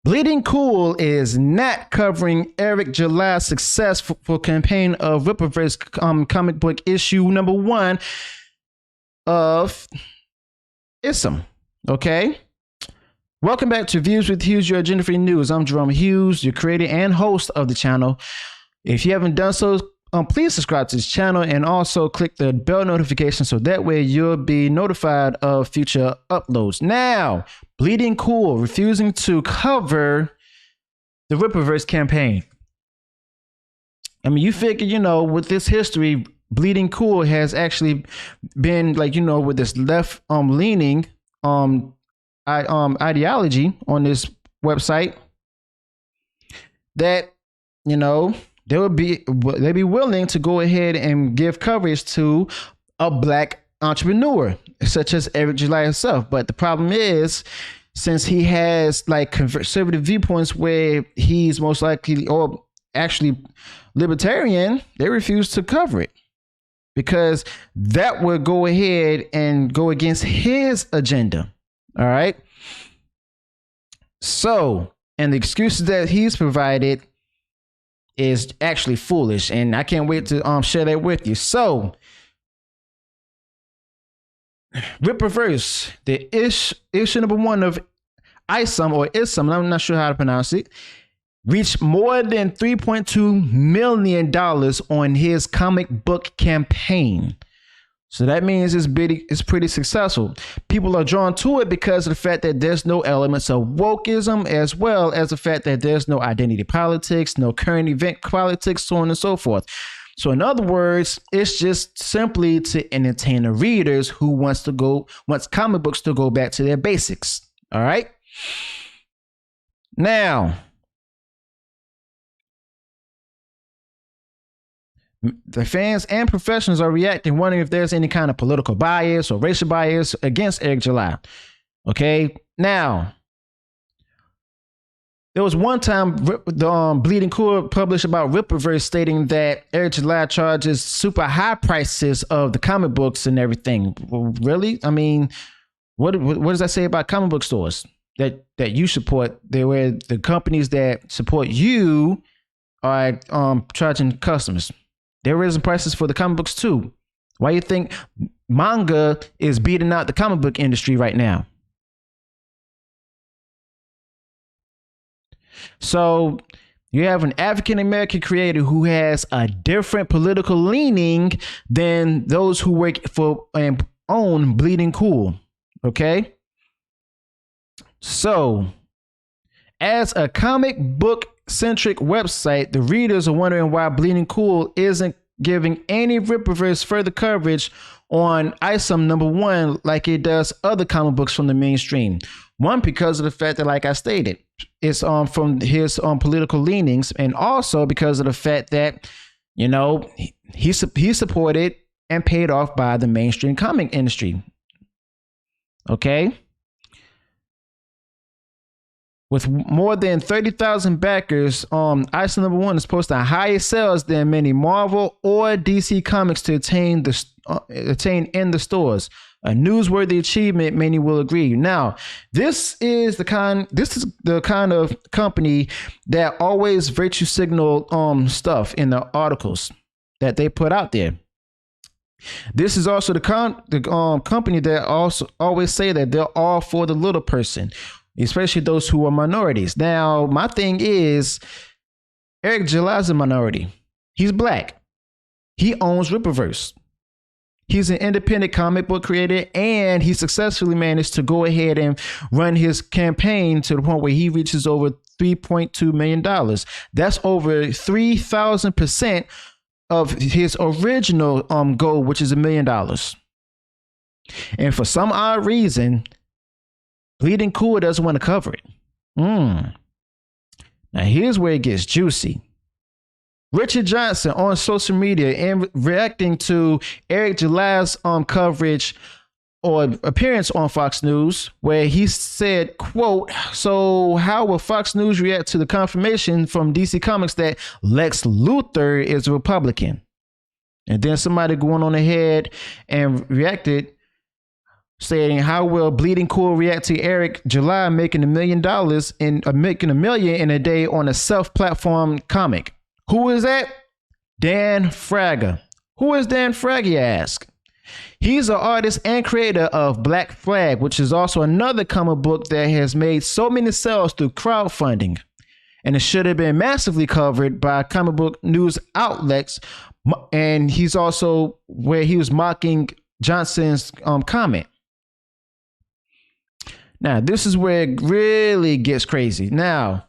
Bleeding Cool is not covering Eric July's successful campaign of Rippaverse comic book issue #1 of Isom. Okay? Welcome back to Views with Hughes, your agenda free news. I'm Jerome Hughes, your creator and host of the channel. If you haven't done so, please subscribe to this channel and also click the bell notification so that way you'll be notified of future uploads. Now, Bleeding Cool refusing to cover the Rippaverse campaign. I mean, you figure, you know, with this history, Bleeding Cool has actually been like, you know, with this left leaning ideology on this website that, you know, they'd be willing to go ahead and give coverage to a black entrepreneur such as Eric July himself. But the problem is, since he has like conservative viewpoints where he's most likely or actually libertarian, they refuse to cover it because that would go ahead and go against his agenda. All right. So, and the excuses that he's provided is actually foolish, and I can't wait to share that with you. So, Rippaverse, the issue #1 of Isom or Isom, I'm not sure how to pronounce it, reached more than $3.2 million on his comic book campaign. So that means it's pretty successful. People are drawn to it because of the fact that there's no elements of wokeism, as well as the fact that there's no identity politics, no current event politics, so on and so forth. So in other words, it's just simply to entertain the readers who wants comic books to go back to their basics. All right. Now, the fans and professionals are reacting, wondering if there's any kind of political bias or racial bias against Eric July. Okay, now there was one time the Bleeding Cool published about Rippaverse stating that Eric July charges super high prices of the comic books and everything. Well, really? I mean, what does that say about comic book stores that you support? Where the companies that support you are charging customers. They're raising prices for the comic books too. Why do you think manga is beating out the comic book industry right now? So you have an African American creator who has a different political leaning than those who work for and own Bleeding Cool. Okay. So as a comic book centric website, the readers are wondering why Bleeding Cool isn't giving any Rippaverse further coverage on Isom #1 like it does other comic books from the mainstream. One, because of the fact that, like I stated, it's from his political leanings, and also because of the fact that, you know, he's supported and paid off by the mainstream comic industry. Okay. With more than 30,000 backers, Isom #1 is posting higher sales than many Marvel or DC comics to attain in the stores. A newsworthy achievement, many will agree. Now, this is the kind of company that always virtue signal stuff in the articles that they put out there. This is also the company that also always say that they're all for the little person, especially those who are minorities. Now, my thing is, Eric July is a minority. He's black. He owns Rippaverse. He's an independent comic book creator, and he successfully managed to go ahead and run his campaign to the point where he reaches over $3.2 million. That's over 3,000% of his original goal, which is $1 million. And for some odd reason, Bleeding Cool doesn't want to cover it. Now here's where it gets juicy. Richard Johnson on social media and reacting to Eric July's coverage or appearance on Fox News, where he said, quote, "So how will Fox News react to the confirmation from DC Comics that Lex Luthor is a Republican?" And then somebody going on ahead and reacted, stating, "How will Bleeding Cool react to Eric July making $1 million in making $1 million in a day on a self-platform comic?" Who is that? Dan Fraga. Who is Dan Fraga, you ask? He's an artist and creator of Black Flag, which is also another comic book that has made so many sales through crowdfunding. And it should have been massively covered by comic book news outlets. And he's also where he was mocking Johnson's comment. Now, this is where it really gets crazy. Now,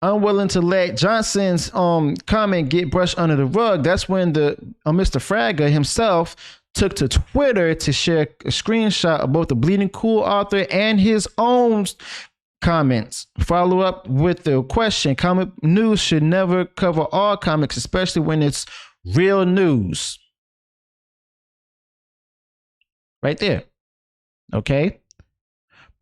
unwilling to let Johnson's comment get brushed under the rug, that's when the Mr. Fraga himself took to Twitter to share a screenshot of both the Bleeding Cool author and his own comments. Follow up with the question: comic news should never cover all comics, especially when it's real news. Right there. Okay.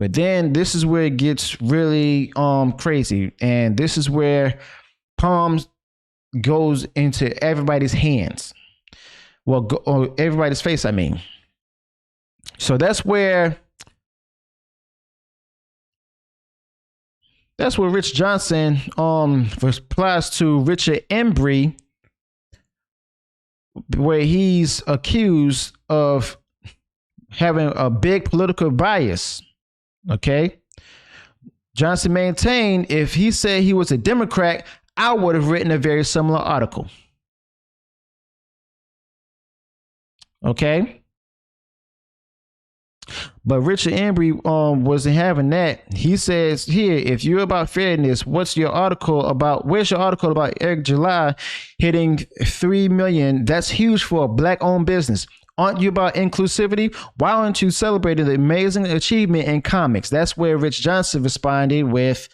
But then this is where it gets really crazy. And this is where Palms goes into everybody's hands. Well, everybody's face, I mean. So that's where Rich Johnson replies to Richard Embry, where he's accused of having a big political bias. Okay. Johnson maintained, if he said he was a Democrat, I would have written a very similar article. Okay. But Richard Embry wasn't having that. He says here, if you're about fairness, where's your article about Eric July hitting 3 million? That's huge for a Black owned business. Aren't you about inclusivity? Why aren't you celebrating the amazing achievement in comics? That's where Rich Johnson responded with,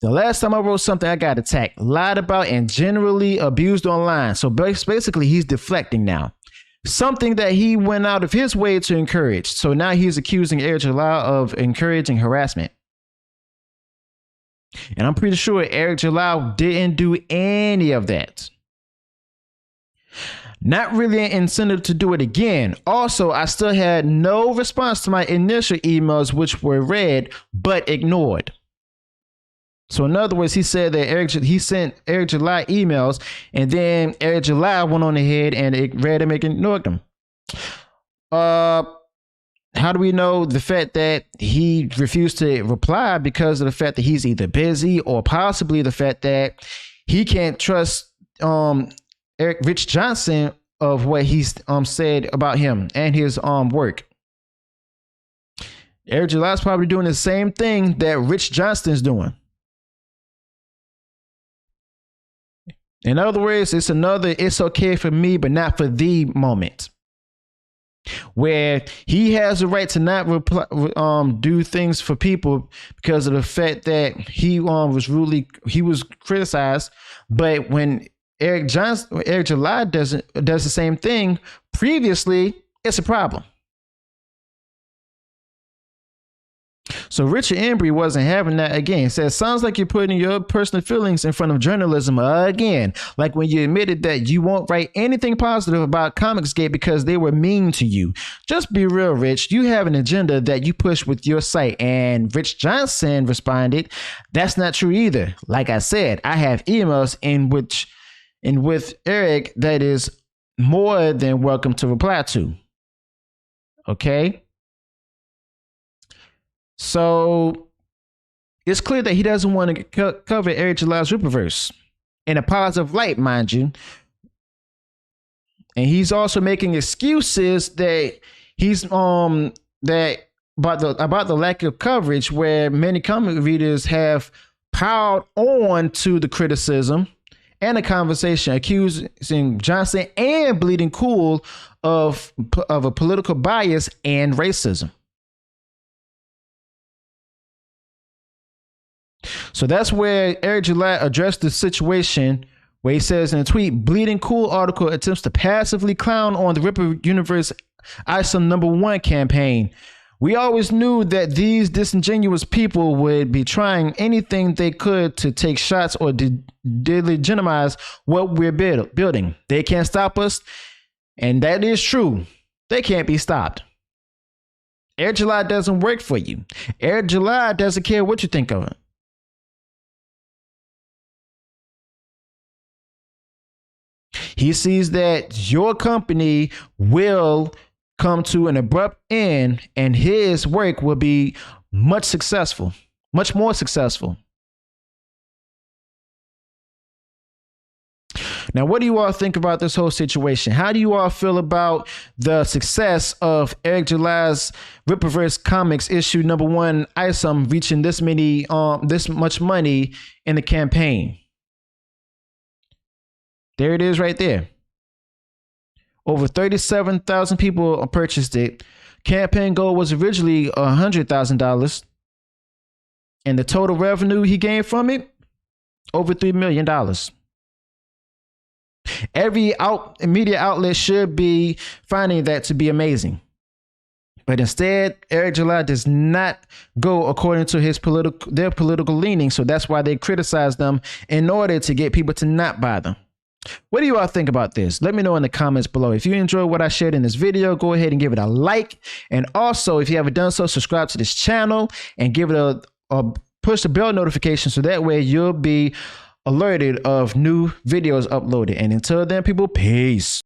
the last time I wrote something, I got attacked, lied about, and generally abused online. So basically, he's deflecting now. Something that he went out of his way to encourage. So now he's accusing Eric July of encouraging harassment. And I'm pretty sure Eric July didn't do any of that. Not really an incentive to do it again. Also, I still had no response to my initial emails, which were read but ignored. So in other words, he said that he sent Eric July emails, and then Eric July went on ahead and it read them and ignored them. How do we know the fact that he refused to reply? Because of the fact that he's either busy or possibly the fact that he can't trust Rich Johnson of what he's said about him and his work. Eric July's probably doing the same thing that Rich Johnston's doing. In other words, it's okay for me, but not for thee moment. Where he has the right to not do things for people because of the fact that he was criticized. But when Eric July does the same thing previously, it's a problem. So Richard Embry wasn't having that again. He says, sounds like you're putting your personal feelings in front of journalism again. Like when you admitted that you won't write anything positive about Comicsgate because they were mean to you. Just be real, Rich. You have an agenda that you push with your site. And Rich Johnson responded, that's not true either. Like I said, I have emails with Eric that is more than welcome to reply to. Okay. So it's clear that he doesn't want to cover Eric July's Rippaverse in a positive light, mind you. And he's also making excuses that he's about the lack of coverage, where many comic readers have piled on to the criticism and a conversation accusing Johnson and Bleeding Cool of a political bias and racism. So that's where Eric July addressed the situation, where he says in a tweet, Bleeding Cool article attempts to passively clown on the Rippa Universe Isom #1 campaign. We always knew that these disingenuous people would be trying anything they could to take shots or delegitimize what we're building. They can't stop us. And that is true. They can't be stopped. Eric July doesn't work for you. Eric July doesn't care what you think of it. He sees that your company will come to an abrupt end and his work will be much more successful. Now, what do you all think about this whole situation? How do you all feel about the success of Eric July's Rippaverse Comics issue #1 Isom reaching this much money in the campaign? There it is right there. Over 37,000 people purchased it. Campaign goal was originally $100,000. And the total revenue he gained from it, over $3 million. Every media outlet should be finding that to be amazing. But instead, Eric July does not go according to their political leaning. So that's why they criticize them in order to get people to not buy them. What do you all think about this? Let me know in the comments below. If you enjoyed what I shared in this video, go ahead and give it a like. And also, if you haven't done so, subscribe to this channel and give it push the bell notification so that way you'll be alerted of new videos uploaded. And until then, people, peace.